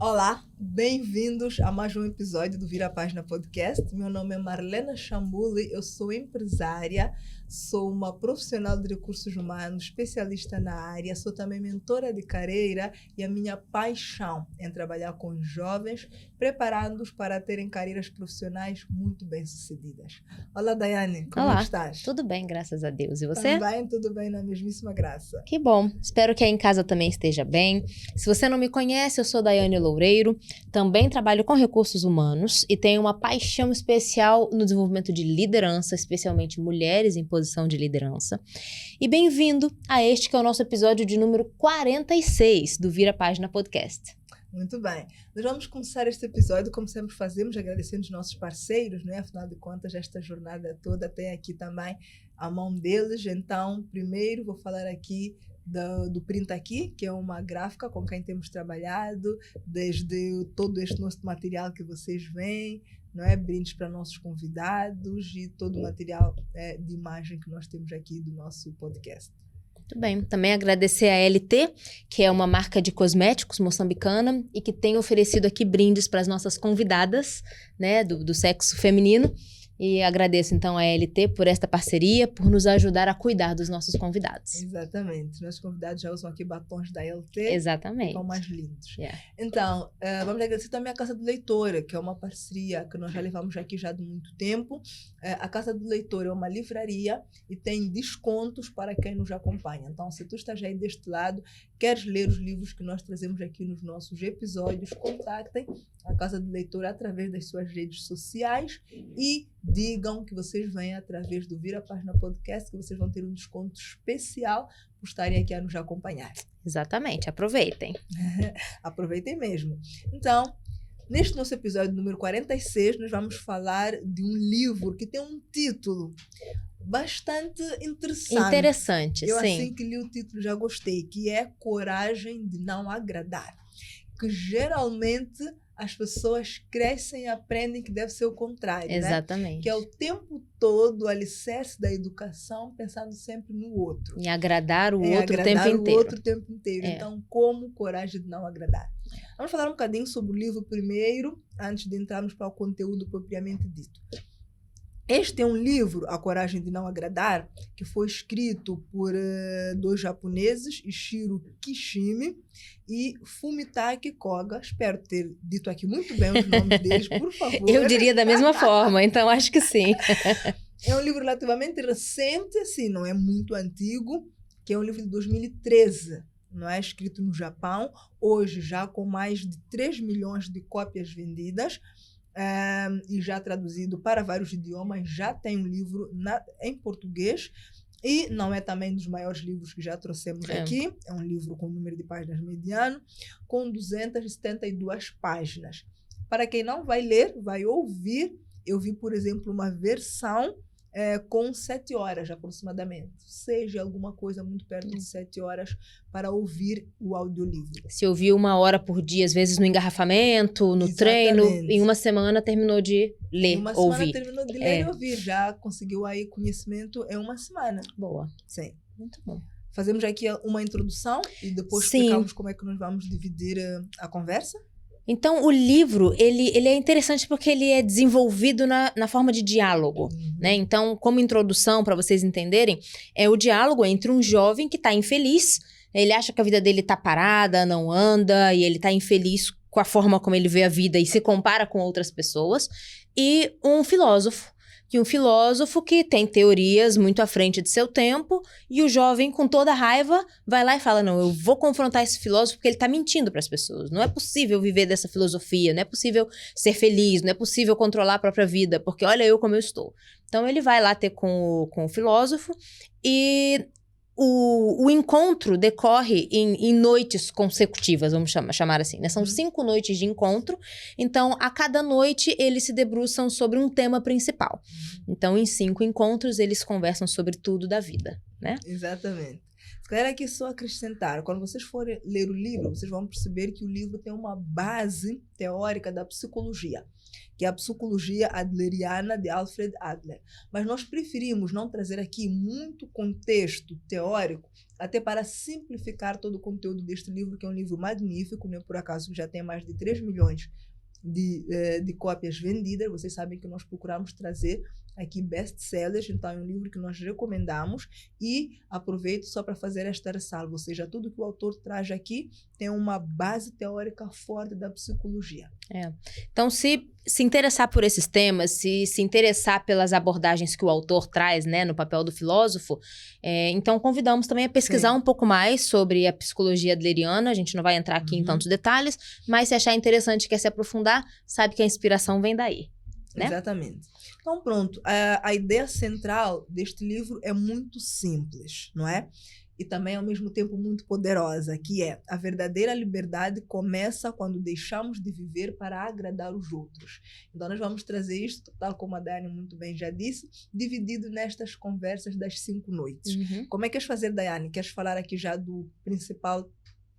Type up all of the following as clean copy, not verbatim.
Olá, bem-vindos a mais um episódio do Vira a Página Podcast. Meu nome é Marlena Chambuli, eu sou empresária, sou uma profissional de recursos humanos, especialista na área, sou também mentora de carreira e a minha paixão é trabalhar com jovens, preparando-os para terem carreiras profissionais muito bem-sucedidas. Olá, Daiane, como Olá, estás? tudo bem, graças a Deus. E você? Também, tudo bem, na mesmíssima graça. Que bom, espero que aí em casa também esteja bem. Se você não me conhece, eu sou Daiane Loureiro, também trabalho com recursos humanos e tenho uma paixão especial no desenvolvimento de liderança, especialmente mulheres em posição de liderança. E bem-vindo a este que é o nosso episódio de número 46 do Vira a Página Podcast. Muito bem. Nós vamos começar este episódio, como sempre fazemos, agradecendo os nossos parceiros, né? Afinal de contas, esta jornada toda tem aqui também a mão deles. Então, primeiro vou falar aqui do Print Aqui, que é uma gráfica com quem temos trabalhado, desde todo este nosso material que vocês veem, não é? Brindes para nossos convidados e todo o material de imagem que nós temos aqui do nosso podcast. Muito bem. Também agradecer a LT, que é uma marca de cosméticos moçambicana e que tem oferecido aqui brindes para as nossas convidadas, né, do sexo feminino. E agradeço, então, a LT por esta parceria, por nos ajudar a cuidar dos nossos convidados. Exatamente. Nossos convidados já usam aqui batons da LT. Exatamente. São mais lindos. Yeah. Então, vamos agradecer também a Casa do Leitor, que é uma parceria que nós já levamos aqui já de muito tempo. A Casa do Leitor é uma livraria e tem descontos para quem nos acompanha. Então, se tu estás aí deste lado, queres ler os livros que nós trazemos aqui nos nossos episódios, contactem a Casa do Leitor através das suas redes sociais e digam que vocês vêm através do Vira a Página Podcast, que vocês vão ter um desconto especial por estarem aqui a nos acompanhar. Exatamente, aproveitem. Aproveitem mesmo. Então, neste nosso episódio número 46, nós vamos falar de um livro que tem um título bastante interessante. Interessante, Eu, sim. assim que li o título, já gostei, que é Coragem de Não Agradar. Que geralmente as pessoas crescem e aprendem que deve ser o contrário, Exatamente. né? Que é o tempo todo o alicerce da educação, pensando sempre no outro. E agradar o outro o tempo agradar inteiro. o outro o tempo inteiro. Então, como coragem de não agradar? Vamos falar um bocadinho sobre o livro primeiro, antes de entrarmos para o conteúdo propriamente dito. Este é um livro, A Coragem de Não Agradar, que foi escrito por dois japoneses, Ishiro Kishimi e Fumitake Koga. Espero ter dito aqui muito bem os nomes deles, por favor. Eu diria da mesma forma, então acho que sim. É um livro relativamente recente, assim, não é muito antigo, que é um livro de 2013. Não é escrito no Japão, hoje já com mais de 3 milhões de cópias vendidas. E já traduzido para vários idiomas, já tem um livro em português e não é também dos maiores livros que já trouxemos aqui, é um livro com número de páginas mediano, com 272 páginas. Para quem não vai ler, vai ouvir, eu vi, por exemplo, uma versão com 7 horas aproximadamente, seja alguma coisa muito perto de 7 horas para ouvir o audiolivro. Se ouvir 1 hora por dia, às vezes no engarrafamento, no treino, em uma semana terminou de ler, em uma ouvir. semana terminou de ler e ouvir, já conseguiu aí conhecimento em uma semana. Boa. Sim. Muito bom. Fazemos aqui uma introdução e depois explicamos como é que nós vamos dividir a conversa. Então, o livro, ele é interessante porque ele é desenvolvido na forma de diálogo, né? Então, como introdução, para vocês entenderem, é o diálogo entre um jovem que está infeliz, ele acha que a vida dele está parada, não anda, e ele está infeliz com a forma como ele vê a vida e se compara com outras pessoas, e um filósofo que tem teorias muito à frente de seu tempo, e o jovem, com toda a raiva, vai lá e fala, não, eu vou confrontar esse filósofo porque ele está mentindo para as pessoas. Não é possível viver dessa filosofia, não é possível ser feliz, não é possível controlar a própria vida, porque olha eu como eu estou. Então ele vai lá ter com o filósofo e o encontro decorre em noites consecutivas, vamos chamar assim, né? São 5 noites de encontro, então a cada noite eles se debruçam sobre um tema principal. Então em 5 encontros eles conversam sobre tudo da vida. né? Exatamente. Se calhar aqui só acrescentar, quando vocês forem ler o livro, vocês vão perceber que o livro tem uma base teórica da psicologia, que é a psicologia adleriana de Alfred Adler. Mas nós preferimos não trazer aqui muito contexto teórico, até para simplificar todo o conteúdo deste livro, que é um livro magnífico, né? Por acaso já tem mais de 3 milhões de cópias vendidas. Vocês sabem que nós procuramos trazer aqui best-sellers, então é um livro que nós recomendamos. E aproveito só para fazer esta ressalva, ou seja, tudo que o autor traz aqui tem uma base teórica forte da psicologia. Então, se interessar por esses temas, se interessar pelas abordagens que o autor traz, né, no papel do filósofo, então convidamos também a pesquisar um pouco mais sobre a psicologia adleriana. A gente não vai entrar aqui em tantos detalhes, mas se achar interessante e quer se aprofundar, sabe que a inspiração vem daí, né? Exatamente. Então, pronto, a ideia central deste livro é muito simples, não é? E também, ao mesmo tempo, muito poderosa, que é: a verdadeira liberdade começa quando deixamos de viver para agradar os outros. Então, nós vamos trazer isto, tal como a Daiane muito bem já disse, dividido nestas conversas das 5 noites. Como é que queres fazer, Daiane? Queres falar aqui já do principal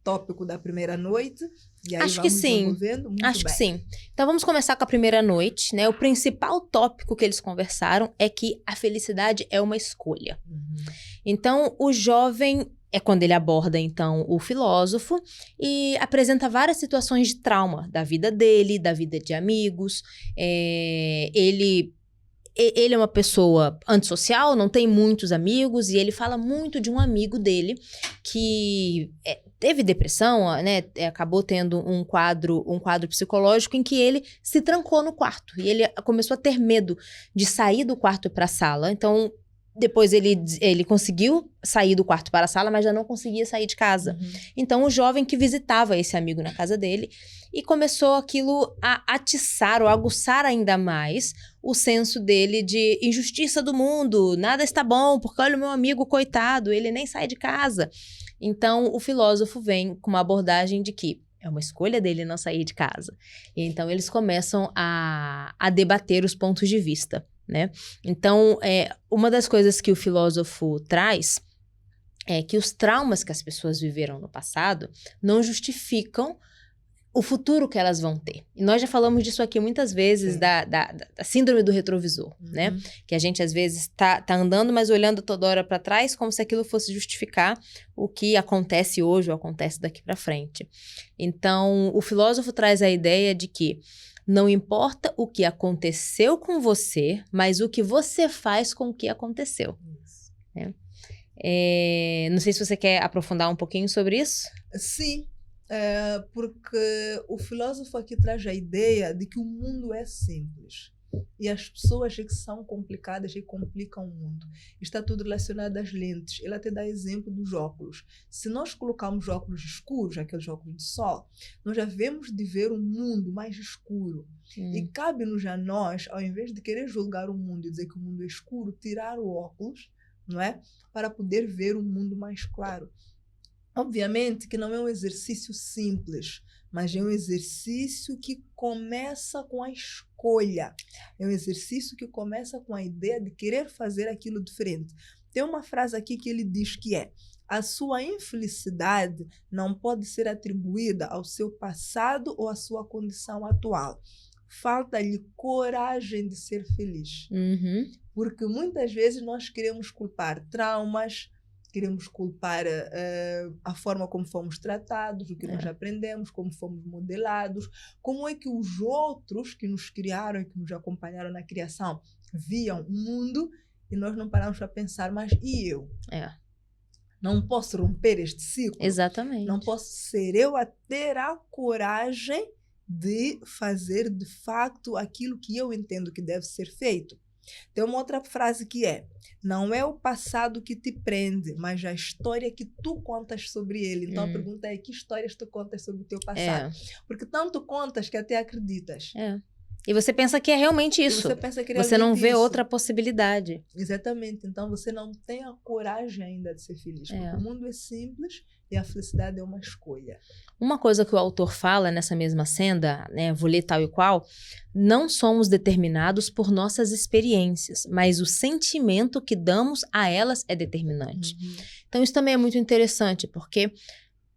tópico da primeira noite? E aí Acho que sim. Acho que sim. Então vamos começar com a primeira noite, né? O principal tópico que eles conversaram é que a felicidade é uma escolha. Então o jovem é quando ele aborda então o filósofo e apresenta várias situações de trauma da vida dele, da vida de amigos. Ele é uma pessoa antissocial, não tem muitos amigos, e ele fala muito de um amigo dele que teve depressão, né? Acabou tendo um quadro psicológico em que ele se trancou no quarto. E ele começou a ter medo de sair do quarto para a sala. Então, depois ele conseguiu sair do quarto para a sala, mas já não conseguia sair de casa. Então, o jovem que visitava esse amigo na casa dele, e começou aquilo a atiçar ou aguçar ainda mais o senso dele de injustiça do mundo. Nada está bom, porque olha o meu amigo, coitado, ele nem sai de casa. Então, o filósofo vem com uma abordagem de que é uma escolha dele não sair de casa. E então, eles começam a debater os pontos de vista, né? Então, uma das coisas que o filósofo traz é que os traumas que as pessoas viveram no passado não justificam o futuro que elas vão ter. E nós já falamos disso aqui muitas vezes, da síndrome do retrovisor, né? Que a gente, às vezes, tá andando, mas olhando toda hora para trás, como se aquilo fosse justificar o que acontece hoje ou acontece daqui para frente. Então, o filósofo traz a ideia de que não importa o que aconteceu com você, mas o que você faz com o que aconteceu. Né? Não sei se você quer aprofundar um pouquinho sobre isso. Sim. Porque o filósofo aqui traz a ideia de que o mundo é simples e as pessoas que são complicadas e complicam o mundo. Está tudo relacionado às lentes. Ele até dá exemplo dos óculos. Se nós colocarmos óculos escuros, aqueles óculos de sol, nós já vemos de ver um mundo mais escuro. E cabe-nos a nós, ao invés de querer julgar o mundo e dizer que o mundo é escuro, tirar o óculos, não é? Para poder ver um mundo mais claro. Obviamente que não é um exercício simples, mas é um exercício que começa com a escolha. É um exercício que começa com a ideia de querer fazer aquilo diferente. Tem uma frase aqui que ele diz que a sua infelicidade não pode ser atribuída ao seu passado ou à sua condição atual. Falta-lhe coragem de ser feliz. Porque muitas vezes nós queremos culpar traumas, queremos culpar a forma como fomos tratados, o que nós aprendemos, como fomos modelados, como é que os outros que nos criaram e que nos acompanharam na criação viam o mundo, e nós não paramos para pensar, mas e eu? Não posso romper este ciclo? Exatamente. Não posso ser eu a ter a coragem de fazer de facto aquilo que eu entendo que deve ser feito? Tem uma outra frase que não é o passado que te prende, mas a história que tu contas sobre ele. Então a pergunta é: que histórias tu contas sobre o teu passado? Porque tanto contas que até acreditas. E você pensa que é realmente E isso. você pensa que Você não realmente vê isso. outra possibilidade. Exatamente. Então, você não tem a coragem ainda de ser feliz. É. Porque o mundo é simples e a felicidade é uma escolha. Uma coisa que o autor fala nessa mesma senda, né, vou ler tal e qual, não somos determinados por nossas experiências, mas o sentimento que damos a elas é determinante. Então isso também é muito interessante, porque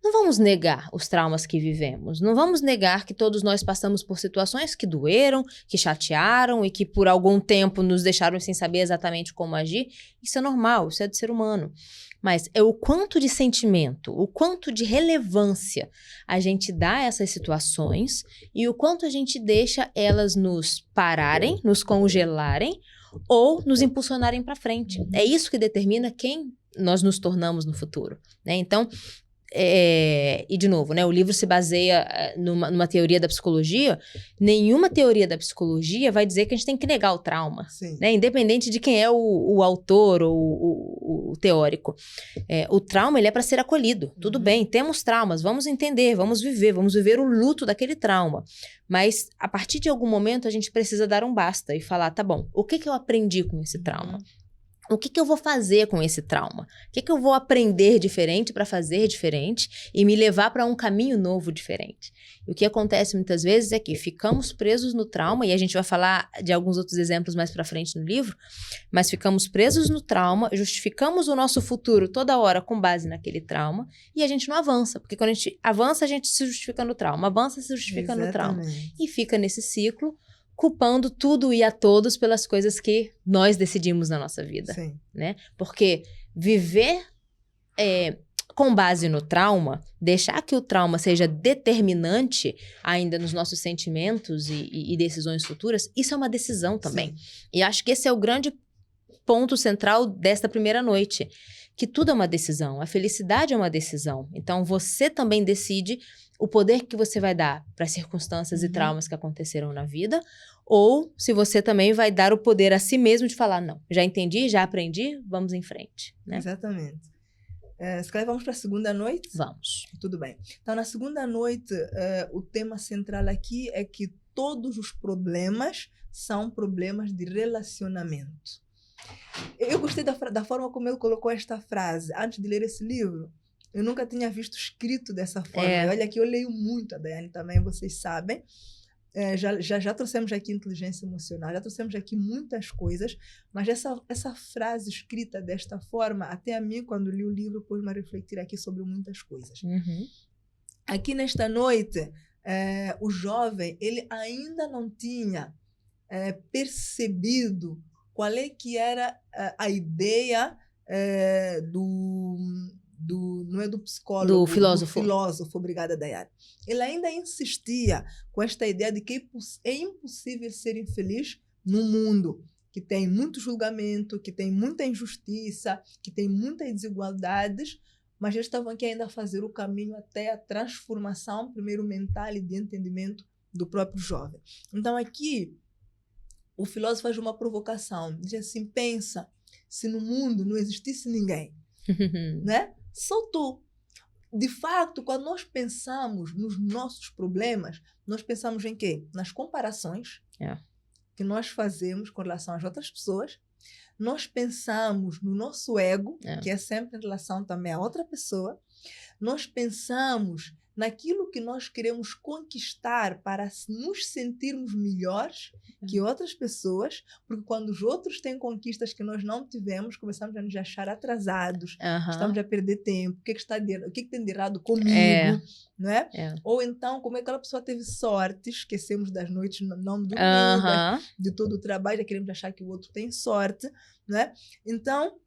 não vamos negar os traumas que vivemos, não vamos negar que todos nós passamos por situações que doeram, que chatearam e que por algum tempo nos deixaram sem saber exatamente como agir. Isso é normal, isso é de ser humano. Mas é o quanto de sentimento, o quanto de relevância a gente dá a essas situações e o quanto a gente deixa elas nos pararem, nos congelarem ou nos impulsionarem para frente. É isso que determina quem nós nos tornamos no futuro, né? Então, e de novo, né, o livro se baseia numa teoria da psicologia. Nenhuma teoria da psicologia vai dizer que a gente tem que negar o trauma, né, independente de quem é o autor ou o teórico. O trauma, ele é para ser acolhido. Tudo bem, temos traumas, vamos entender, vamos viver o luto daquele trauma. Mas a partir de algum momento a gente precisa dar um basta e falar, tá bom, o que eu aprendi com esse trauma? O que eu vou fazer com esse trauma? O que eu vou aprender diferente para fazer diferente e me levar para um caminho novo diferente? E o que acontece muitas vezes é que ficamos presos no trauma, e a gente vai falar de alguns outros exemplos mais para frente no livro, mas ficamos presos no trauma, justificamos o nosso futuro toda hora com base naquele trauma, e a gente não avança, porque quando a gente avança, a gente se justifica no trauma, avança, se justifica no trauma. E fica nesse ciclo, culpando tudo e a todos pelas coisas que nós decidimos na nossa vida, né? Porque viver com base no trauma, deixar que o trauma seja determinante ainda nos nossos sentimentos e decisões futuras, isso é uma decisão também. E acho que esse é o grande ponto central desta primeira noite, que tudo é uma decisão, a felicidade é uma decisão. Então, você também decide o poder que você vai dar para as circunstâncias e traumas que aconteceram na vida, ou se você também vai dar o poder a si mesmo de falar, não, já entendi, já aprendi, vamos em frente, né? Exatamente. Se calhar vamos para a segunda noite? Vamos. Tudo bem. Então, na segunda noite, o tema central aqui é que todos os problemas são problemas de relacionamento. Eu gostei da forma como ele colocou esta frase. Antes de ler esse livro, eu nunca tinha visto escrito dessa forma. E olha que eu leio muito, a Daiane também, vocês sabem. Já trouxemos aqui inteligência emocional, já trouxemos aqui muitas coisas, mas essa frase escrita desta forma, até a mim, quando li o livro, pôs-me a refletir aqui sobre muitas coisas. Aqui nesta noite, o jovem, ele ainda não tinha percebido qual é que era a ideia não é do psicólogo, do filósofo. Do filósofo, obrigada, Dayane. Ele ainda insistia com esta ideia de que é impossível ser infeliz num mundo que tem muito julgamento, que tem muita injustiça, que tem muitas desigualdades, mas eles estavam aqui ainda a fazer o caminho até a transformação, primeiro mental e de entendimento do próprio jovem. Então aqui, o filósofo faz uma provocação, diz assim, pensa, se no mundo não existisse ninguém, né? Só tu. De fato, quando nós pensamos nos nossos problemas, nós pensamos em quê? Nas comparações que nós fazemos com relação às outras pessoas. Nós pensamos no nosso ego, que é sempre em relação também a outra pessoa. Nós pensamos naquilo que nós queremos conquistar para nos sentirmos melhores que outras pessoas, porque quando os outros têm conquistas que nós não tivemos, começamos a nos achar atrasados, estamos a perder tempo, o que tem de errado comigo, não é? Ou então, como é que aquela pessoa teve sorte, esquecemos das noites não dormidas, de todo o trabalho, já queremos achar que o outro tem sorte, não é? Então,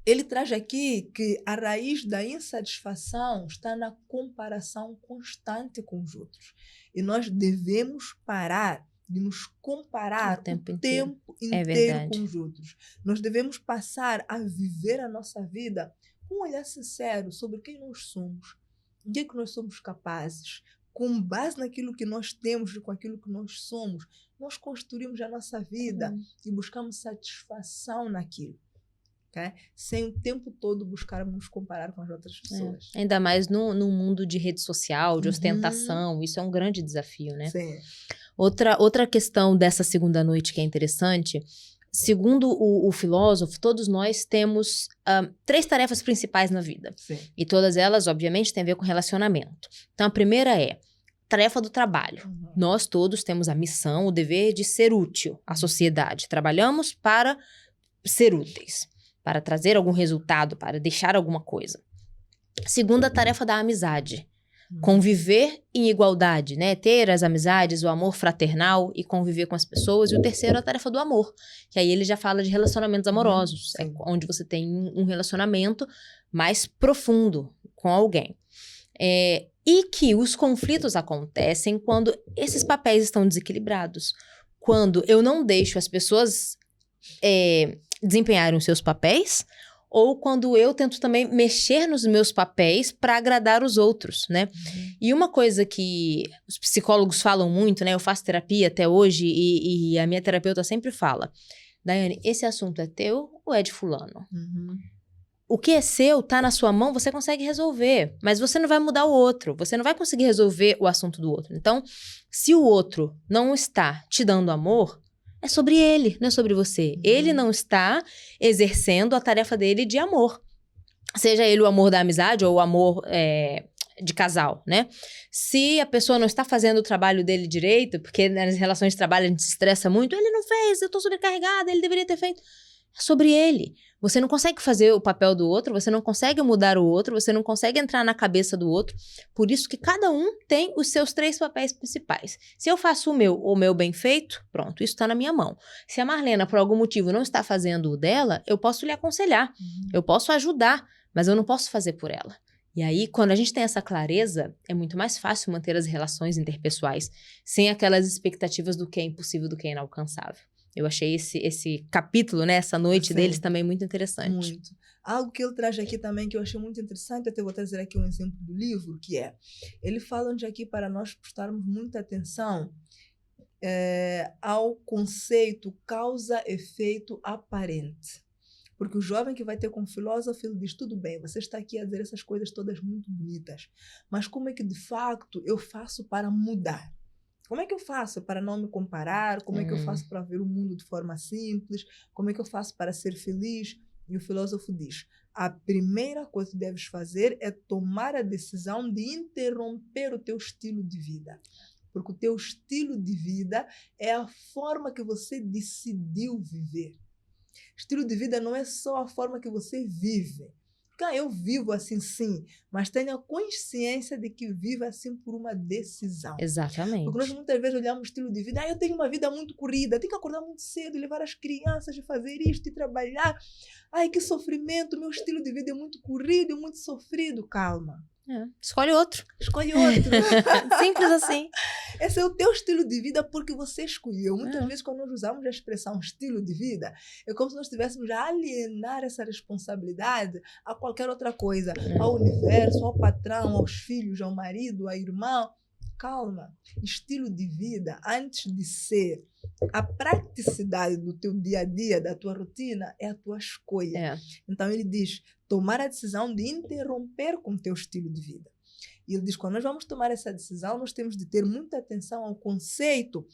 ele traz aqui que a raiz da insatisfação está na comparação constante com os outros. E nós devemos parar de nos comparar o tempo inteiro com os outros. Nós devemos passar a viver a nossa vida com um olhar sincero sobre quem nós somos, o que é que nós somos capazes. Com base naquilo que nós temos e com aquilo que nós somos, nós construímos a nossa vida e buscamos satisfação naquilo. Sem o tempo todo buscarmos nos comparar com as outras pessoas. Ainda mais num mundo de rede social, de ostentação. Isso é um grande desafio, né? Sim. Outra questão dessa segunda noite que é interessante, segundo o filósofo, todos nós temos 3 tarefas principais na vida. Sim. E todas elas, obviamente, têm a ver com relacionamento. Então, a primeira é tarefa do trabalho. Nós todos temos a missão, o dever de ser útil à sociedade. Trabalhamos para ser úteis, para trazer algum resultado, para deixar alguma coisa. Segunda tarefa da amizade. Conviver em igualdade, né? Ter as amizades, o amor fraternal e conviver com as pessoas. E o terceiro é a tarefa do amor, que aí ele já fala de relacionamentos amorosos, onde você tem um relacionamento mais profundo com alguém. E que os conflitos acontecem quando esses papéis estão desequilibrados. Quando eu não deixo as pessoas desempenharem os seus papéis, ou quando eu tento também mexer nos meus papéis para agradar os outros, né? E uma coisa que os psicólogos falam muito, né? Eu faço terapia até hoje e a minha terapeuta sempre fala: Daiane, esse assunto é teu ou é de fulano? O que é seu, tá na sua mão, você consegue resolver. Mas você não vai mudar o outro. Você não vai conseguir resolver o assunto do outro. Então, se o outro não está te dando amor, é sobre ele, não é sobre você. Ele não está exercendo a tarefa dele de amor. Seja ele o amor da amizade ou o amor de casal, né? Se a pessoa não está fazendo o trabalho dele direito, porque nas relações de trabalho a gente se estressa muito, ele não fez, eu tô sobrecarregada, ele deveria ter feito. É sobre ele. Você não consegue fazer o papel do outro, você não consegue mudar o outro, você não consegue entrar na cabeça do outro. Por isso que cada um tem os seus 3 papéis principais. Se eu faço o meu bem feito, pronto, isso está na minha mão. Se a Marlena, por algum motivo, não está fazendo o dela, eu posso lhe aconselhar, eu posso ajudar, mas eu não posso fazer por ela. E aí, quando a gente tem essa clareza, é muito mais fácil manter as relações interpessoais, sem aquelas expectativas do que é impossível, do que é inalcançável. Eu achei esse capítulo, né, essa noite deles também muito interessante. Muito. Algo que ele traz aqui também que eu achei muito interessante, até vou trazer aqui um exemplo do livro, que ele fala onde aqui para nós prestarmos muita atenção ao conceito causa-efeito aparente. Porque o jovem que vai ter com o filósofo, ele diz, tudo bem, você está aqui a dizer essas coisas todas muito bonitas, mas como é que de facto eu faço para mudar? Como é que eu faço para não me comparar? Como é que eu faço para ver o mundo de forma simples? Como é que eu faço para ser feliz? E o filósofo diz, a primeira coisa que deves fazer é tomar a decisão de interromper o teu estilo de vida. Porque o teu estilo de vida é a forma que você decidiu viver. Estilo de vida não é só a forma que você vive. Eu vivo assim, sim, mas tenha consciência de que vive assim por uma decisão. Exatamente. Porque nós muitas vezes olhamos o estilo de vida, eu tenho uma vida muito corrida, tenho que acordar muito cedo, levar as crianças, fazer isto e trabalhar. Ai, que sofrimento, meu estilo de vida é muito corrido e muito sofrido. Calma. Escolhe outro. Escolhe outro. Simples assim. Esse é o teu estilo de vida porque você escolheu. Muitas vezes, quando nós usamos a expressão estilo de vida, é como se nós estivéssemos a alienar essa responsabilidade a qualquer outra coisa. Ao universo, ao patrão, aos filhos, ao marido, ao irmão. Calma. Estilo de vida, antes de ser a praticidade do teu dia a dia, da tua rotina, é a tua escolha. Então, ele diz, tomar a decisão de interromper com o teu estilo de vida. E ele diz, quando nós vamos tomar essa decisão, nós temos de ter muita atenção ao conceito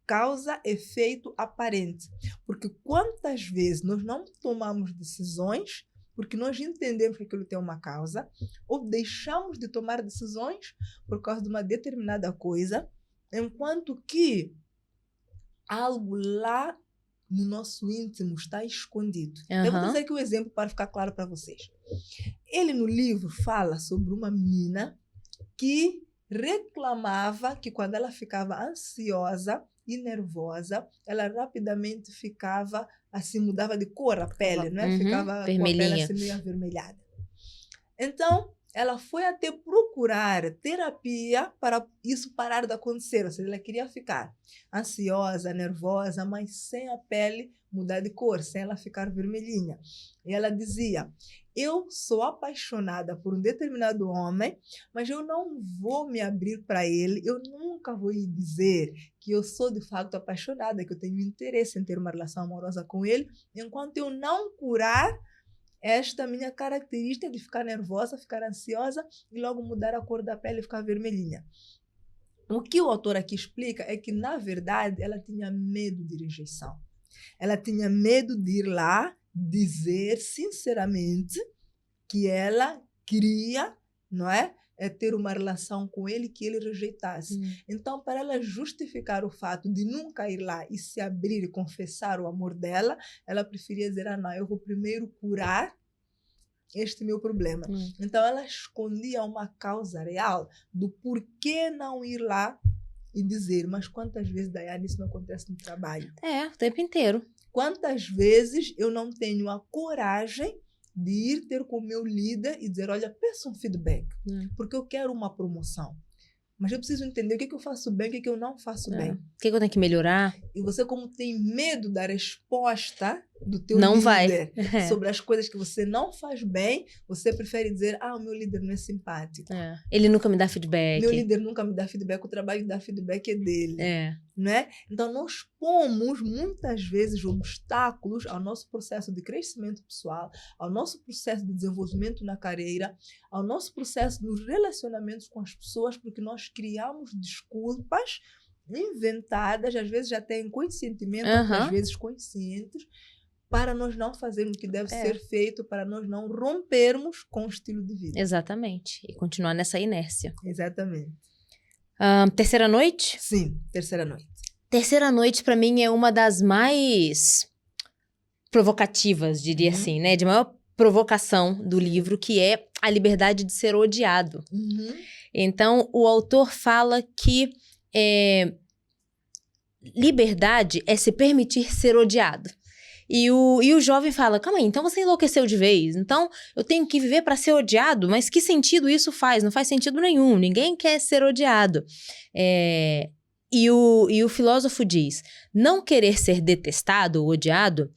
causa-efeito aparente. Porque quantas vezes nós não tomamos decisões porque nós entendemos que aquilo tem uma causa, ou deixamos de tomar decisões por causa de uma determinada coisa, enquanto que algo lá no nosso íntimo está escondido. Eu vou trazer aqui um exemplo para ficar claro para vocês. Ele no livro fala sobre uma menina que reclamava que quando ela ficava ansiosa e nervosa, ela rapidamente ficava assim, mudava de cor a pele, né? Ficava vermelhinha, com a pele assim meio avermelhada. Então, ela foi até procurar terapia para isso parar de acontecer. Ou seja, ela queria ficar ansiosa, nervosa, mas sem a pele mudar de cor, sem ela ficar vermelhinha. E ela dizia, eu sou apaixonada por um determinado homem, mas eu não vou me abrir para ele, eu nunca vou lhe dizer que eu sou de fato apaixonada, que eu tenho interesse em ter uma relação amorosa com ele, enquanto eu não curar esta minha característica de ficar nervosa, ficar ansiosa e logo mudar a cor da pele e ficar vermelhinha. O que o autor aqui explica é que, na verdade, ela tinha medo de rejeição. Ela tinha medo de ir lá dizer sinceramente que ela queria, não é? Ter uma relação com ele que ele rejeitasse. Então, para ela justificar o fato de nunca ir lá e se abrir e confessar o amor dela, ela preferia dizer, não, eu vou primeiro curar este meu problema. Então, ela escondia uma causa real do porquê não ir lá e dizer. Mas quantas vezes, Daiane, isso não acontece no trabalho? O tempo inteiro. Quantas vezes eu não tenho a coragem de ir ter com o meu líder e dizer, olha, peça um feedback, porque eu quero uma promoção. Mas eu preciso entender o que eu faço bem, o que eu não faço bem. O que eu tenho que melhorar? E você, como tem medo da resposta do teu não líder vai. sobre as coisas que você não faz bem, você prefere dizer, o meu líder não é simpático. Ele nunca me dá feedback. Meu líder nunca me dá feedback, o trabalho de dar feedback é dele. Né? Então, nós pomos, muitas vezes, obstáculos ao nosso processo de crescimento pessoal, ao nosso processo de desenvolvimento na carreira, ao nosso processo nos relacionamentos com as pessoas, porque nós criamos desculpas inventadas, às vezes até inconscientemente, às vezes conscientes, para nós não fazermos o que deve ser feito, para nós não rompermos com o estilo de vida. Exatamente. E continuar nessa inércia. Exatamente. Terceira noite? Sim, terceira noite. Terceira noite, para mim, é uma das mais provocativas, diria assim, né? De maior provocação do livro, que é a liberdade de ser odiado. Então, o autor fala que liberdade é se permitir ser odiado. E o jovem fala, calma aí, então você enlouqueceu de vez, então eu tenho que viver para ser odiado, mas que sentido isso faz? Não faz sentido nenhum, ninguém quer ser odiado. E o filósofo diz, não querer ser detestado ou odiado,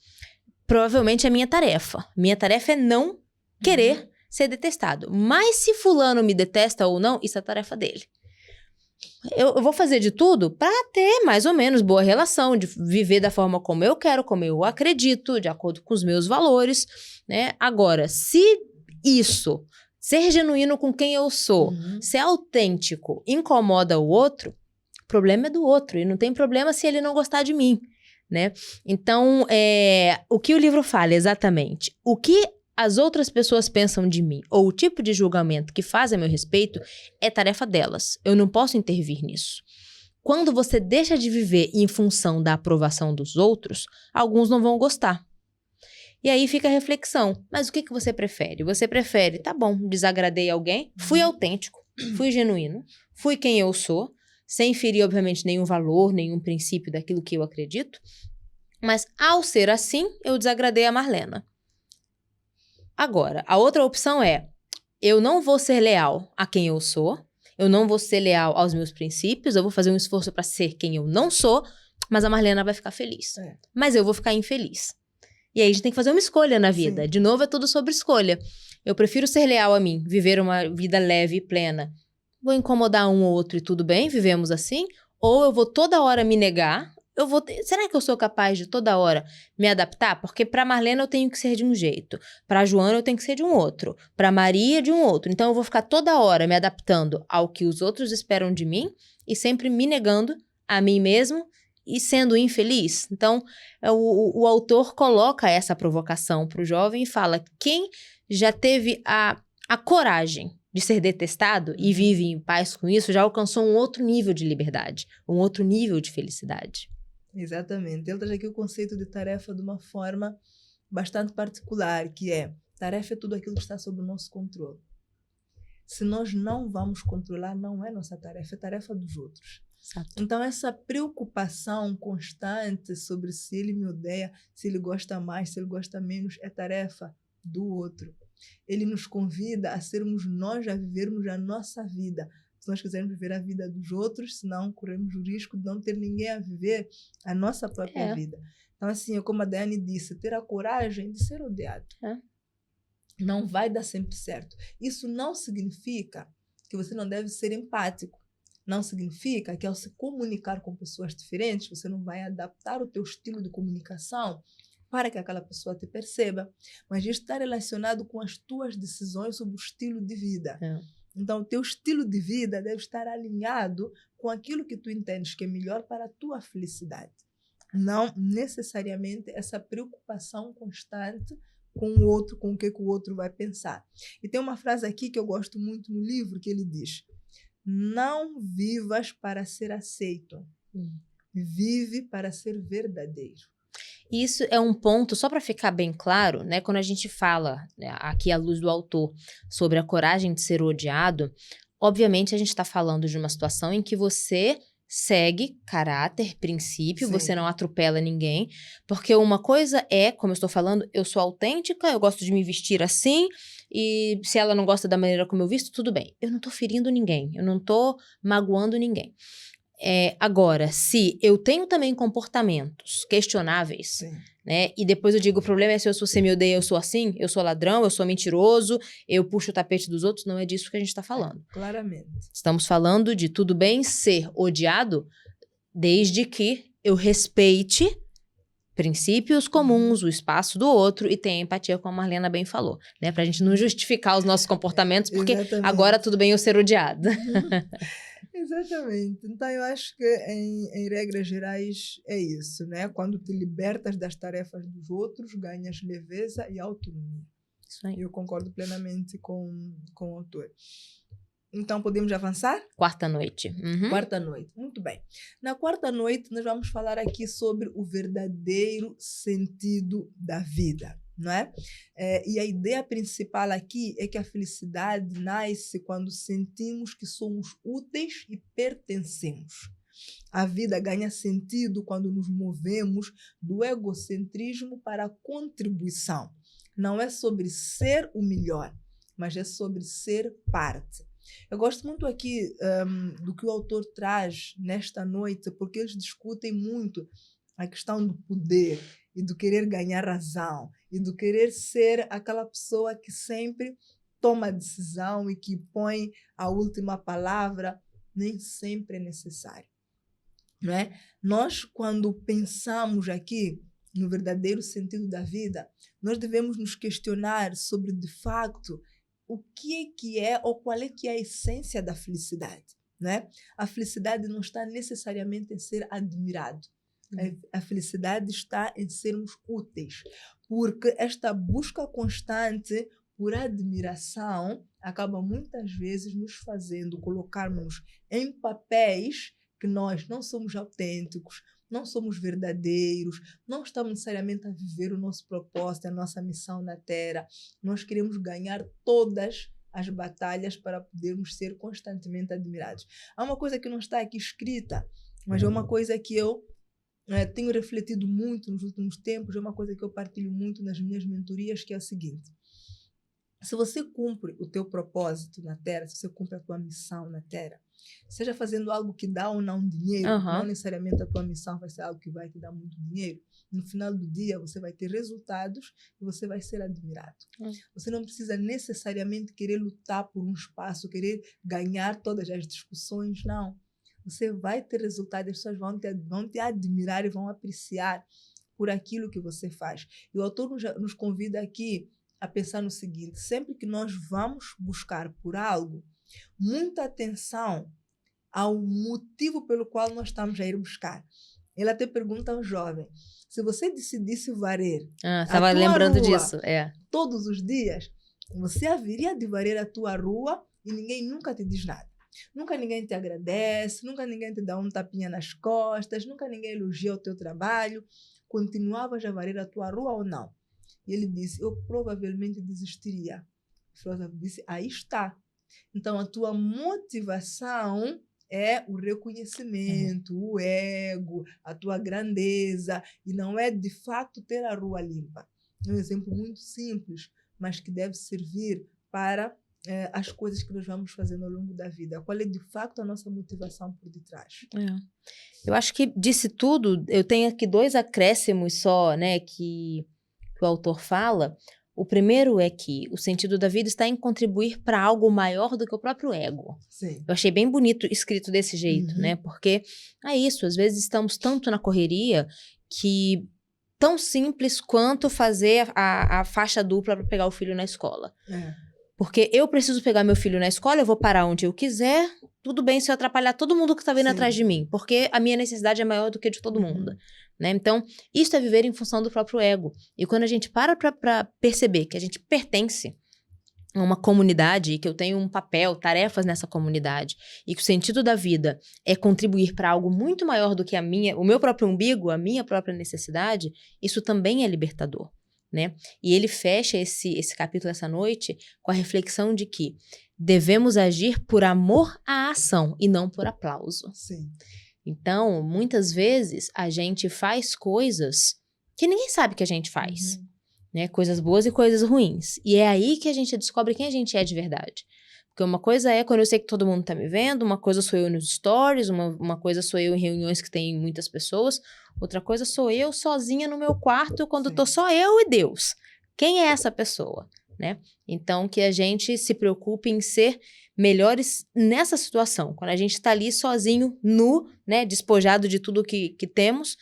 provavelmente é minha tarefa. Minha tarefa é não querer ser detestado. Mas se fulano me detesta ou não, isso é tarefa dele. Eu vou fazer de tudo para ter mais ou menos boa relação, de viver da forma como eu quero, como eu acredito, de acordo com os meus valores, né? Agora, se isso, ser genuíno com quem eu sou, ser autêntico, incomoda o outro, o problema é do outro, e não tem problema se ele não gostar de mim, né? Então, o que o livro fala exatamente? O que as outras pessoas pensam de mim, ou o tipo de julgamento que fazem a meu respeito, é tarefa delas. Eu não posso intervir nisso. Quando você deixa de viver em função da aprovação dos outros, alguns não vão gostar. E aí fica a reflexão. Mas o que você prefere? Você prefere, tá bom, desagradei alguém, fui autêntico, fui genuíno, fui quem eu sou, sem ferir, obviamente, nenhum valor, nenhum princípio daquilo que eu acredito, mas ao ser assim, eu desagradei a Marlena. Agora, a outra opção é, eu não vou ser leal a quem eu sou, eu não vou ser leal aos meus princípios, eu vou fazer um esforço para ser quem eu não sou, mas a Marlena vai ficar feliz. Mas eu vou ficar infeliz. E aí a gente tem que fazer uma escolha na vida. De novo, é tudo sobre escolha. Eu prefiro ser leal a mim, viver uma vida leve e plena. Vou incomodar um ou outro e tudo bem, vivemos assim. Ou eu vou toda hora me negar. Será que eu sou capaz de toda hora me adaptar? Porque para Marlena eu tenho que ser de um jeito, para Joana eu tenho que ser de um outro, para Maria de um outro. Então eu vou ficar toda hora me adaptando ao que os outros esperam de mim e sempre me negando a mim mesmo e sendo infeliz. Então o autor coloca essa provocação para o jovem e fala, quem já teve a coragem de ser detestado e vive em paz com isso, já alcançou um outro nível de liberdade, um outro nível de felicidade. Exatamente. Ele traz aqui o conceito de tarefa de uma forma bastante particular, que é, tarefa é tudo aquilo que está sob o nosso controle. Se nós não vamos controlar, não é nossa tarefa, é tarefa dos outros. Exato. Então, essa preocupação constante sobre se ele me odeia, se ele gosta mais, se ele gosta menos, é tarefa do outro. Ele nos convida a sermos nós, a vivermos a nossa vida. Se nós quisermos viver a vida dos outros, senão corremos o risco de não ter ninguém a viver a nossa própria vida. Então, assim, como a Daiane disse, ter a coragem de ser odiado. Não vai dar sempre certo. Isso não significa que você não deve ser empático. Não significa que ao se comunicar com pessoas diferentes, você não vai adaptar o teu estilo de comunicação para que aquela pessoa te perceba. Mas isso está relacionado com as tuas decisões sobre o estilo de vida. Então, o teu estilo de vida deve estar alinhado com aquilo que tu entendes que é melhor para a tua felicidade. Não necessariamente essa preocupação constante com o outro, com o que o outro vai pensar. E tem uma frase aqui que eu gosto muito no livro, que ele diz: não vivas para ser aceito, vive para ser verdadeiro. Isso é um ponto, só para ficar bem claro, né? Quando a gente fala, né, aqui à luz do autor, sobre a coragem de ser odiado, obviamente a gente está falando de uma situação em que você segue caráter, princípio, Sim. você não atropela ninguém, porque uma coisa é, como eu estou falando, eu sou autêntica, eu gosto de me vestir assim, e se ela não gosta da maneira como eu visto, tudo bem. Eu não estou ferindo ninguém, eu não estou magoando ninguém. Agora, se eu tenho também comportamentos questionáveis, Sim. né? E depois eu digo, o problema é se você me odeia, eu sou assim, eu sou ladrão, eu sou mentiroso, eu puxo o tapete dos outros, não é disso que a gente está falando. Claramente. Estamos falando de tudo bem ser odiado, desde que eu respeite princípios comuns, o espaço do outro e tenha empatia, como a Marlena bem falou, né? Pra gente não justificar os nossos comportamentos, porque Exatamente. agora tudo bem eu ser odiada. Exatamente. Então, eu acho que, em regras gerais, é isso, né? Quando te libertas das tarefas dos outros, ganhas leveza e autonomia. Isso aí. Eu concordo plenamente com o autor. Então, podemos avançar? Quarta noite. Uhum. Quarta noite. Muito bem. Na quarta noite, nós vamos falar aqui sobre o verdadeiro sentido da vida, não é? E a ideia principal aqui é que a felicidade nasce quando sentimos que somos úteis e pertencemos. A vida ganha sentido quando nos movemos do egocentrismo para a contribuição. Não é sobre ser o melhor, mas é sobre ser parte. Eu gosto muito aqui do que o autor traz nesta noite, porque eles discutem muito a questão do poder e do querer ganhar razão e do querer ser aquela pessoa que sempre toma a decisão e que põe a última palavra. Nem sempre é necessário, não é? Nós, quando pensamos aqui no verdadeiro sentido da vida, nós devemos nos questionar sobre, de facto, o que é ou qual é que é a essência da felicidade, né? A felicidade não está necessariamente em ser admirado. A felicidade está em sermos úteis, porque esta busca constante por admiração acaba muitas vezes nos fazendo colocarmos em papéis que nós não somos autênticos, não somos verdadeiros, não estamos necessariamente a viver o nosso propósito, a nossa missão na Terra. Nós queremos ganhar todas as batalhas para podermos ser constantemente admirados. Há uma coisa que não está aqui escrita, mas é uma coisa que eu tenho refletido muito nos últimos tempos, é uma coisa que eu partilho muito nas minhas mentorias, que é o seguinte: se você cumpre o teu propósito na Terra, se você cumpre a tua missão na Terra, seja fazendo algo que dá ou não dinheiro, não necessariamente a tua missão vai ser algo que vai te dar muito dinheiro, no final do dia você vai ter resultados e você vai ser admirado. Você não precisa necessariamente querer lutar por um espaço, querer ganhar todas as discussões, não. Você vai ter resultados, as pessoas vão te admirar e vão apreciar por aquilo que você faz. E o autor nos convida aqui a pensar no seguinte: sempre que nós vamos buscar por algo, muita atenção ao motivo pelo qual nós estamos a ir buscar. Ele até pergunta ao jovem: se você decidisse varrer estava lembrando disso, todos os dias, você haveria de varrer a tua rua e ninguém nunca te diz nada. Nunca ninguém te agradece, nunca ninguém te dá um tapinha nas costas, nunca ninguém elogia o teu trabalho. Continuavas a varrer a tua rua ou não? E ele disse: eu provavelmente desistiria. O filósofo disse: aí está. Então, a tua motivação é o reconhecimento, o ego, a tua grandeza, e não é, de fato, ter a rua limpa. É um exemplo muito simples, mas que deve servir para as coisas que nós vamos fazendo ao longo da vida. Qual é, de fato, a nossa motivação por detrás? Eu acho que, disse tudo, eu tenho aqui 2 acréscimos só, né, que o autor fala. O primeiro é que o sentido da vida está em contribuir para algo maior do que o próprio ego. Sim. Eu achei bem bonito escrito desse jeito, né? Porque é isso, às vezes estamos tanto na correria que tão simples quanto fazer a faixa dupla para pegar o filho na escola. Porque eu preciso pegar meu filho na escola, eu vou parar onde eu quiser, tudo bem se eu atrapalhar todo mundo que tá vindo Sim. atrás de mim, porque a minha necessidade é maior do que a de todo mundo, né? Então, isso é viver em função do próprio ego. E quando a gente para pra perceber que a gente pertence a uma comunidade e que eu tenho um papel, tarefas nessa comunidade, e que o sentido da vida é contribuir para algo muito maior do que o meu próprio umbigo, a minha própria necessidade, isso também é libertador, né? E ele fecha esse capítulo essa noite com a reflexão de que devemos agir por amor à ação e não por aplauso. Sim. Então, muitas vezes, a gente faz coisas que ninguém sabe que a gente faz. Né? Coisas boas e coisas ruins. E é aí que a gente descobre quem a gente é de verdade. Porque uma coisa é quando eu sei que todo mundo tá me vendo, uma coisa sou eu nos stories, uma coisa sou eu em reuniões que tem muitas pessoas, outra coisa sou eu sozinha no meu quarto quando tô só eu e Deus. Quem é essa pessoa? Né? Então, que a gente se preocupe em ser melhores nessa situação. Quando a gente tá ali sozinho, nu, né? Despojado de tudo que temos,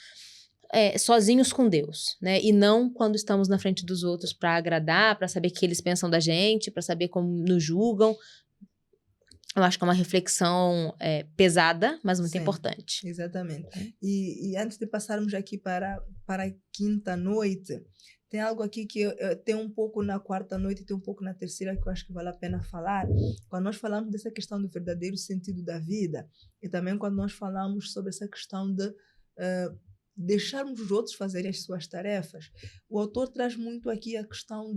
sozinhos com Deus, né? E não quando estamos na frente dos outros para agradar, para saber o que eles pensam da gente, para saber como nos julgam. Eu acho que é uma reflexão pesada, mas muito importante. Exatamente. E antes de passarmos aqui para a quinta noite, tem algo aqui que tem um pouco na quarta noite e tem um pouco na terceira que eu acho que vale a pena falar. Quando nós falamos dessa questão do verdadeiro sentido da vida e também quando nós falamos sobre essa questão de deixarmos os outros fazerem as suas tarefas, o autor traz muito aqui a questão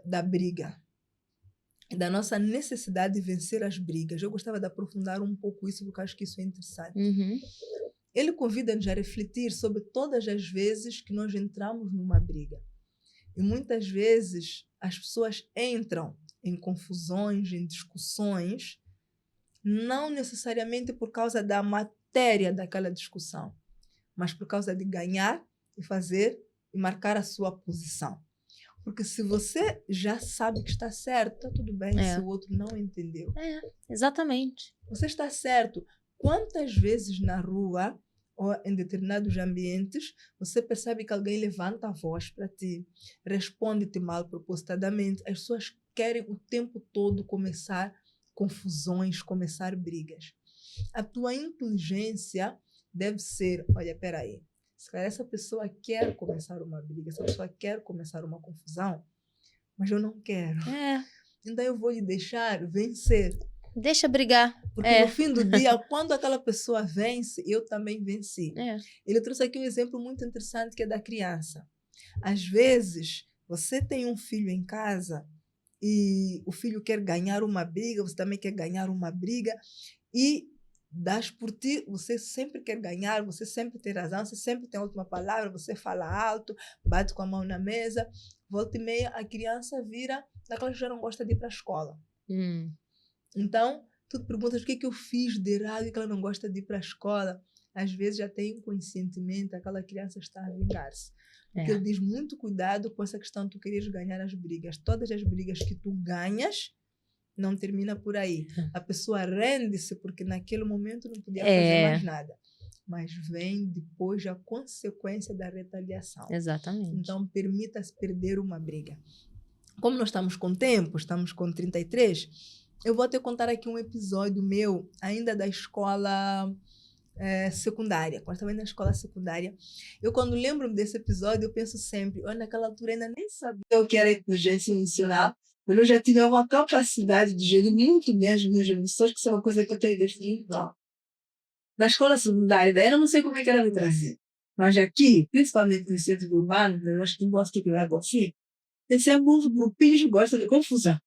da briga, da nossa necessidade de vencer as brigas. Eu gostava de aprofundar um pouco isso, porque acho que isso é interessante. Ele convida-nos a refletir sobre todas as vezes que nós entramos numa briga. E muitas vezes as pessoas entram em confusões, em discussões, não necessariamente por causa da matéria daquela discussão, mas por causa de ganhar e fazer e marcar a sua posição. Porque se você já sabe que está certo, está tudo bem se o outro não entendeu. Exatamente. Você está certo. Quantas vezes na rua ou em determinados ambientes você percebe que alguém levanta a voz para ti, responde-te mal propositadamente, as pessoas querem o tempo todo começar confusões, começar brigas. A tua inteligência deve ser, olha, peraí, se essa pessoa quer começar uma briga, essa pessoa quer começar uma confusão, mas eu não quero. Então eu vou lhe deixar vencer. Deixa brigar. Porque no fim do dia, quando aquela pessoa vence, eu também venci. Ele trouxe aqui um exemplo muito interessante que é da criança. Às vezes, você tem um filho em casa e o filho quer ganhar uma briga, você também quer ganhar uma briga e das por ti, você sempre quer ganhar, você sempre tem razão, você sempre tem a última palavra, você fala alto, bate com a mão na mesa, volta e meia, a criança vira daquela que já não gosta de ir para a escola. Então, tu te perguntas o que eu fiz de errado que ela não gosta de ir para a escola. Às vezes já tem inconscientemente, aquela criança está a vingar-se. Porque ele diz muito cuidado com essa questão de tu queres ganhar as brigas. Todas as brigas que tu ganhas, não termina por aí. A pessoa rende-se porque naquele momento não podia fazer mais nada. Mas vem depois a consequência da retaliação. Exatamente. Então, permita-se perder uma briga. Como nós estamos com tempo, estamos com 33, eu vou te contar aqui um episódio meu, ainda da escola secundária. Quando eu estava indo na escola secundária, eu quando lembro desse episódio, eu penso sempre, eu naquela altura ainda nem sabia o que era inteligência emocional, mas eu já tive uma capacidade de gerir muito bem as minhas emoções, que isso é uma coisa que eu tenho definido. Na escola secundária, daí eu não sei como é que era me trazer. Mas aqui, principalmente no centro urbano, eu acho que não gosto de criar assim, tem sempre uns grupinhos que gostam de confusão.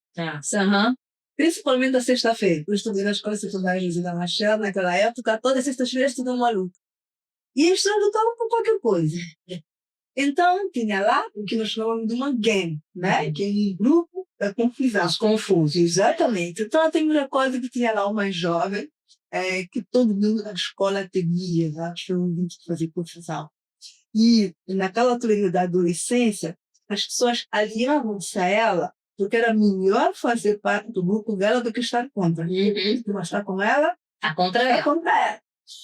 Principalmente na sexta-feira. Eu estudei na escola secundária de Machado, naquela época, todas as sextas-feiras estudando maluco. E eles estavam lutando por qualquer coisa. Então, tinha lá o que nós chamamos de uma gang, né? Que é um grupo da confusão. Os confusos, exatamente. Então, a primeira coisa que tinha lá uma jovem, que todo mundo na escola temia, né? Que fazer confusão. E naquela altura da adolescência, as pessoas aliavam-se a ela, porque era melhor fazer parte do grupo dela do que estar contra. Mas estar com ela, contra ela.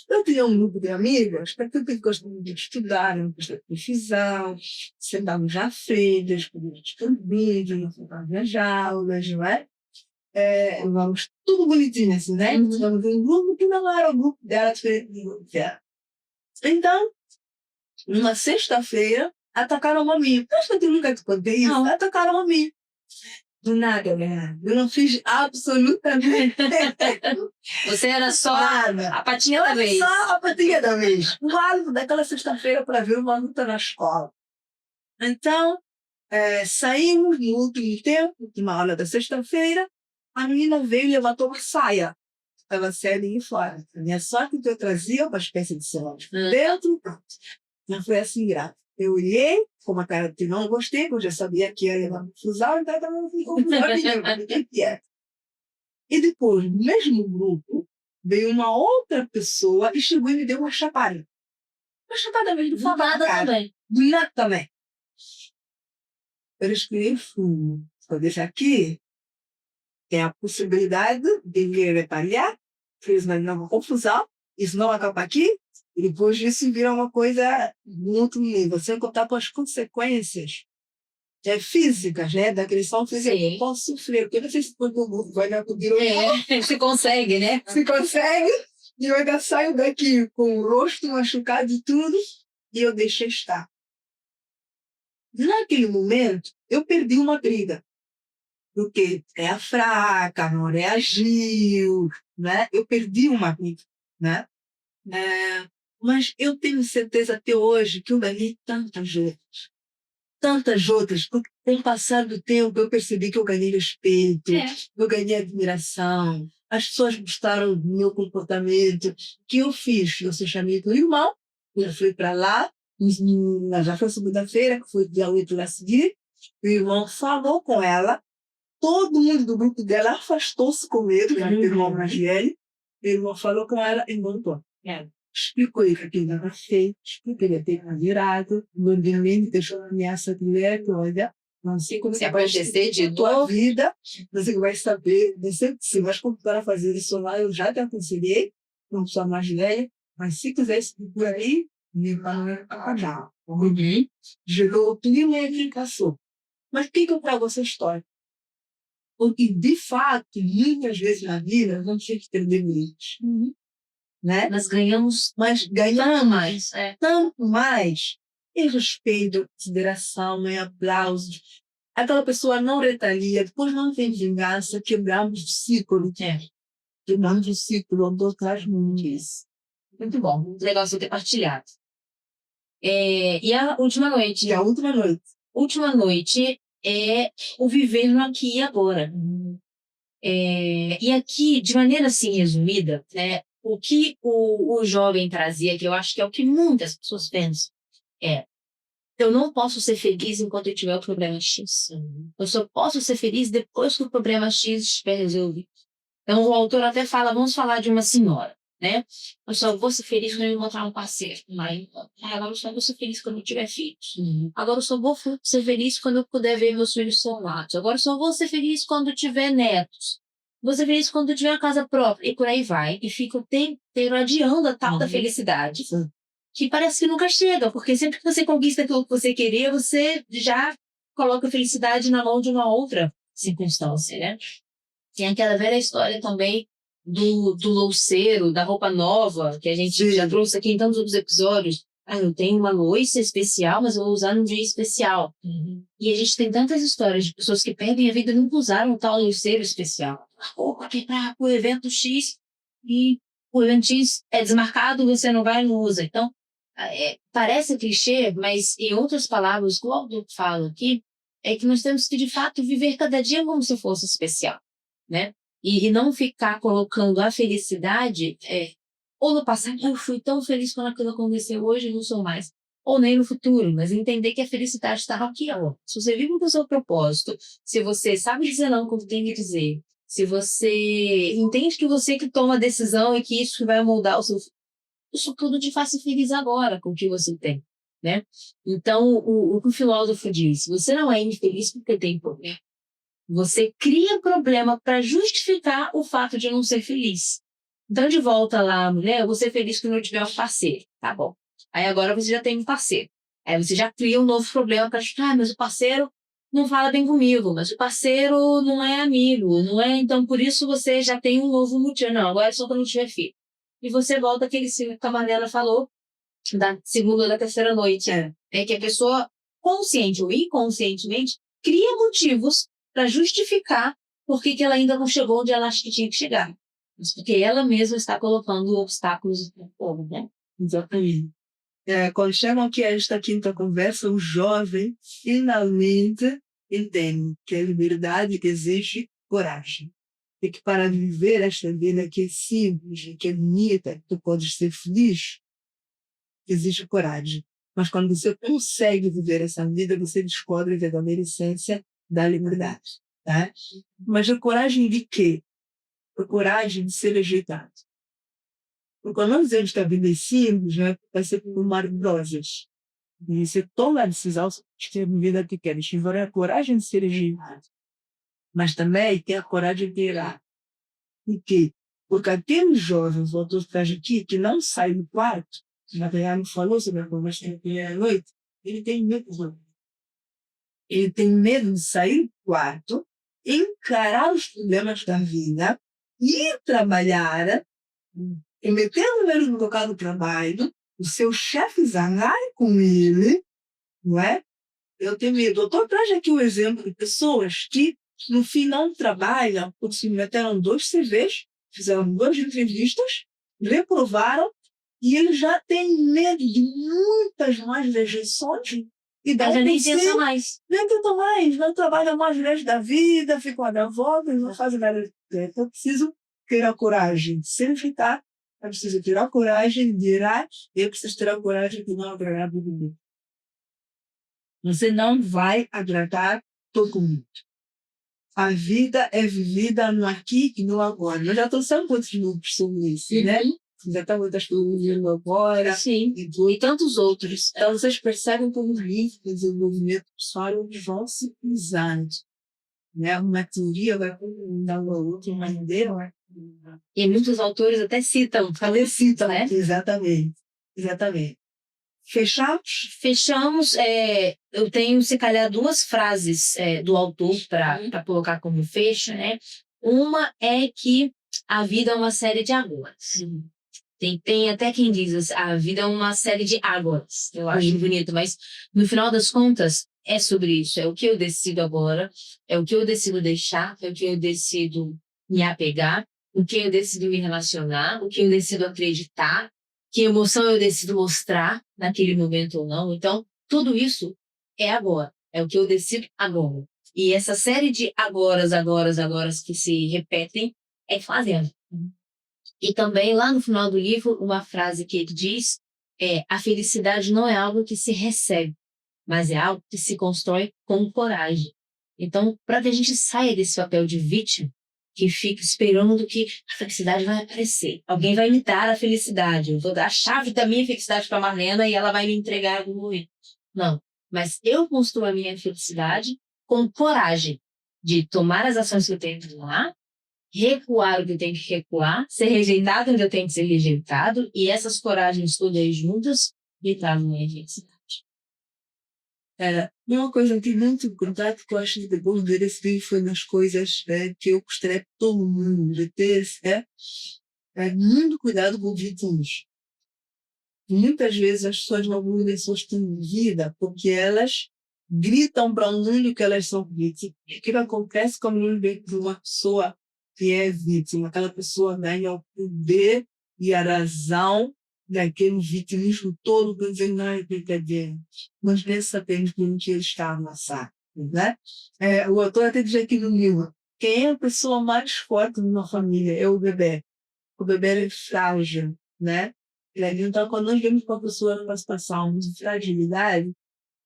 Eu tinha um grupo de amigos que gostavam de estudar, de profissão, sentávamos à frente, escolhíamos por vídeo, fazíamos as aulas, não é? Vamos tudo bonitinho assim, né? Vamos um grupo que não era o grupo dela, diferente do grupo dela. Então, numa sexta-feira, atacaram a mim. Acho que eu nunca te contei isso. Não. Atacaram a mim. Do nada, né? Eu não fiz absolutamente. Você era só a patinha da vez. Só a patinha da vez. No alvo daquela sexta-feira para ver uma luta na escola. Então, saímos no último tempo, última aula da sexta-feira, a menina veio e levantou uma saia. Estava séria fora. A minha sorte que eu trazia uma espécie de celular dentro. Não foi assim grave. Eu olhei, com uma cara de não gostei, porque eu já sabia que ia levar no fusal, então eu não fui confusão nenhuma. E depois, no mesmo grupo, veio uma outra pessoa e chegou e me deu uma chapada. Uma chapada mesmo, do nada também. Do nada também. Eu escrevi fumo. Vou deixar aqui. Tem a possibilidade de me retalhar, fez uma confusão, isso não acaba aqui, e depois disso vira uma coisa muito nível, sem contar com as consequências físicas, né, da agressão física que eu posso sofrer, porque eu não sei se todo mundo vai me acudir ou não. Se consegue, né? Se consegue, e eu ainda saio daqui com o rosto machucado e tudo, e eu deixei estar. Naquele momento, eu perdi uma briga. Porque é a fraca, não reagiu, né? Eu perdi uma briga, né? Mas eu tenho certeza até hoje que eu ganhei tantas outras, porque com o passar do tempo eu percebi que eu ganhei respeito, eu ganhei admiração, as pessoas gostaram do meu comportamento, o que eu fiz? Eu chamei do irmão, eu fui para lá, já foi segunda-feira, que foi dia 8 lá a seguir, o irmão falou com ela, todo mundo do grupo dela afastou-se com medo, já que o irmão mais velho. O irmão falou com ela e montou. Explicou ele que aquilo era feito, que ele ia ter virado, no domingo deixou uma ameaça direta, olha, não sei como se acontecer de tua vida, você vai saber, se vai para fazer isso lá, eu já te aconselhei, não sou mais velha, mas se quiser por aí, me vai acabar. Gerou opinião e passou. Mas por que eu trago essa história? Porque, de fato, muitas vezes na vida, nós vamos ter que ter limites. Né? Nós ganhamos tanto mais em respeito, consideração, em aplausos. Aquela pessoa não retalia, depois não tem vingança, quebramos o ciclo. Quebramos o ciclo, andou traz muito isso. Muito bom, legal você ter partilhado. E a última noite? E a última noite? Última noite é o viver no aqui e agora. E aqui, de maneira assim resumida, né, o que o jovem trazia, que eu acho que é o que muitas pessoas pensam, eu não posso ser feliz enquanto eu tiver o problema X. Eu só posso ser feliz depois que o problema X estiver resolvido. Então o autor até fala, vamos falar de uma senhora, né? Eu só vou ser feliz quando eu encontrar um parceiro. Agora eu só vou ser feliz quando eu tiver filhos. Agora eu só vou ser feliz quando eu puder ver meus filhos formados. Agora eu só vou ser feliz quando eu tiver netos. Vou ser feliz quando eu tiver a casa própria. E por aí vai. E fica o tempo inteiro adiando a tal da felicidade. Que parece que nunca chega. Porque sempre que você conquista aquilo que você queria, você já coloca a felicidade na mão de uma outra circunstância, né? Tem aquela velha história também do louceiro, da roupa nova, que a gente já trouxe aqui em tantos outros episódios. Eu tenho uma louça especial, mas eu vou usar num dia especial. E a gente tem tantas histórias de pessoas que perdem a vida e nunca usaram um tal louceiro especial. Porque para o evento X, e o evento X é desmarcado, você não vai e não usa. Então, parece clichê, mas em outras palavras, o que o autor fala aqui, é que nós temos que, de fato, viver cada dia como se fosse especial. Né? E não ficar colocando a felicidade ou no passado, eu fui tão feliz quando aquilo aconteceu, hoje não sou mais, ou nem no futuro, mas entender que a felicidade está aqui agora. Se você vive com o seu propósito, se você sabe dizer não quando tem que dizer, se você entende que você que toma a decisão e que isso vai moldar o seu futuro, isso tudo te faz ser feliz agora com o que você tem, né? Então, o que o filósofo diz, você não é infeliz porque tem problema. Você cria problema para justificar o fato de não ser feliz. Então, de volta lá, mulher, eu vou ser feliz quando eu tiver um parceiro. Tá bom. Aí agora você já tem um parceiro. Aí você já cria um novo problema para mas o parceiro não fala bem comigo, mas o parceiro não é amigo, não é? Então, por isso você já tem um novo motivo. Não, agora é só quando eu tiver filho. E você volta àquele ciclo que a Marlena falou, da segunda ou da terceira noite. É que a pessoa, consciente ou inconscientemente, cria motivos para justificar por que ela ainda não chegou onde ela acha que tinha que chegar. Mas porque ela mesma está colocando obstáculos no povo, né? Exatamente. Quando chegam aqui a esta quinta conversa, o jovem finalmente entende que a liberdade exige coragem. E que para viver esta vida que é simples, que é bonita, que tu podes ser feliz, exige coragem. Mas quando você consegue viver essa vida, você descobre a verdadeira essência da liberdade. Tá? Mas a coragem de quê? A coragem de ser rejeitado. Porque quando nós dizemos que a vida é simples, né, vai ser por maravilhosas. E você toma a decisão de ter a vida que quer. Tiver a coragem de ser rejeitado. Mas também tem a coragem de errar. Por quê? Porque aqueles jovens, o autor traz aqui, que não sai do quarto, na verdade não falou sobre a conversa da primeira noite, ele tem medo. Ele tem medo de sair do quarto, encarar os problemas da vida, ir trabalhar, e meter o número no local do trabalho, o seu chefe zangar com ele, não é? Eu tenho medo. O doutor traz aqui um exemplo de pessoas que, no fim, não trabalham, porque se meteram 2 CVs, fizeram 2 entrevistas, reprovaram, e eles já têm medo de muitas mais rejeições. E Ela já nem pensa mais. Nem tenta mais, não trabalham mais o resto da vida, ficam à volta, não fazem nada. Então, eu preciso ter a coragem de se rejeitar, eu preciso ter a coragem de irar, e eu preciso ter a coragem de não agradar todo mundo. Você não vai agradar todo mundo. A vida é vivida no aqui e no agora. Nós já trouxemos outros números sobre isso, né? Já está muitas coisas vivendo agora. Sim. E tantos outros. Então, vocês percebem como os níveis de desenvolvimento pessoal vão se cruzando. Né? Uma teoria vai combinando a outra, uma ideia. E muitos autores até citam. Né? Exatamente. Exatamente. Fechamos? Fechamos. Eu tenho, se calhar, 2 frases do autor para colocar como fecho, né? Uma é que a vida é uma série de águas. Tem até quem diz assim, a vida é uma série de águas. Eu acho bonito, mas no final das contas é sobre isso. É o que eu decido agora, é o que eu decido deixar, é o que eu decido me apegar, o que eu decido me relacionar, o que eu decido acreditar, que emoção eu decido mostrar naquele momento ou não. Então, tudo isso é agora. É o que eu decido agora. E essa série de agoras que se repetem é fazendo. E também, lá no final do livro, uma frase que ele diz a felicidade não é algo que se recebe, mas é algo que se constrói com coragem. Então, para que a gente saia desse papel de vítima, que fica esperando que a felicidade vai aparecer. Alguém vai me dar a felicidade. Eu vou dar a chave da minha felicidade para a Marlena e ela vai me entregar em algum momento. Não. Mas eu construo a minha felicidade com coragem de tomar as ações que eu tenho que tomar, recuar o que eu tenho que recuar, ser rejeitado onde eu tenho que ser rejeitado, e essas coragens todas juntas me trazem minha felicidade. Uma coisa que muito importante que eu acho que depois de ver esse vídeo foi nas coisas que eu gostaria que todo mundo de ter muito cuidado com vítimas. Muitas vezes as pessoas não mudam suas vida porque elas gritam para o mundo que elas são vítimas. O que acontece quando o mundo vê de uma pessoa que é vítima? Aquela pessoa ganha o poder e a razão daquele vitimismo todo que dizem, não é brincadeira. Mas nem sabemos como que ele está a amassar. Né? O autor até diz aqui no livro, quem é a pessoa mais forte numa família? É o bebê. O bebê é frágil, né? Então, quando nós vemos uma pessoa numa situação de fragilidade,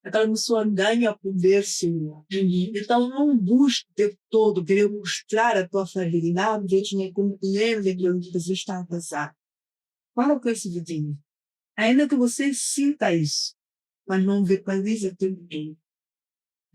aquela pessoa ganha poder, Senhor. Então, não busque o tempo todo querer mostrar a tua fragilidade, eles não compreendem o que você está a passar. Fala com esse vizinho. Ainda que você sinta isso, mas não verbaliza tudo bem.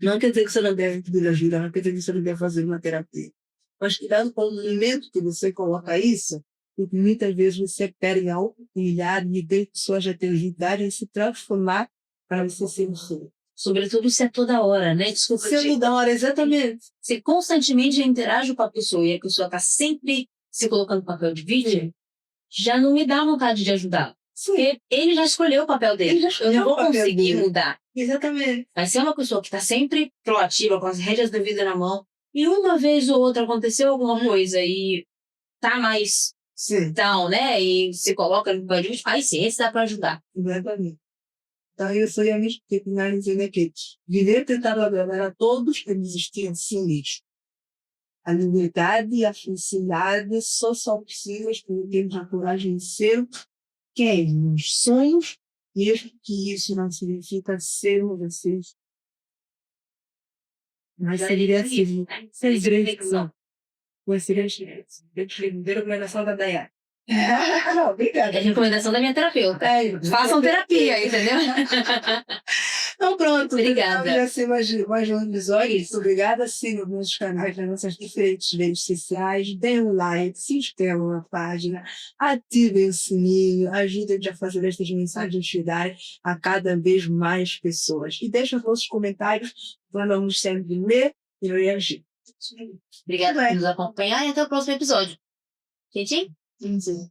Não quer dizer que você não deve pedir ajuda, não quer dizer que você não deve fazer uma terapia. Mas cuidado com o momento que você coloca isso, Porque muitas vezes você perde a oportunidade de ver suas atividades se transformar para você ser um ser. Sobretudo se é toda hora, né? Desculpa. Sendo da hora, exatamente. Se constantemente interage com a pessoa e a pessoa está sempre se colocando no papel de vítima, já não me dá vontade de ajudar. Porque ele já escolheu o papel dele. Ele já Eu escolheu não vou o papel conseguir dele. mudar. Exatamente. Vai ser uma pessoa que está sempre proativa, com as rédeas da vida na mão, e uma vez ou outra aconteceu alguma coisa e tá mais Sim, down, né? E se coloca no papel de vítima, aí sim, esse dá para ajudar. exatamente. Então, eu sou a minha finalizando aqui. Viver tentando agradar a todos e desistir de si mesmo. A liberdade e a felicidade só são possíveis quando temos a coragem de ser quem os sonhos, mesmo que isso não significa ser um vocês. Mas seria assim, sem direção. Você a recomendação da Dayane. Não, obrigada. É a recomendação da minha terapeuta. Façam terapia, entendeu? Então pronto, Obrigada. Já ser mais um episódio. Muito obrigada. Sigam meus canais nas nossas diferentes redes sociais. Deem um like, se inscrevam na página, ativem o sininho, ajudem a fazer estas mensagens chegarem a cada vez mais pessoas. E deixem os vossos comentários para vamos sempre ler e reagir. Obrigada por nos acompanhar e até o próximo episódio. Gente? Sim.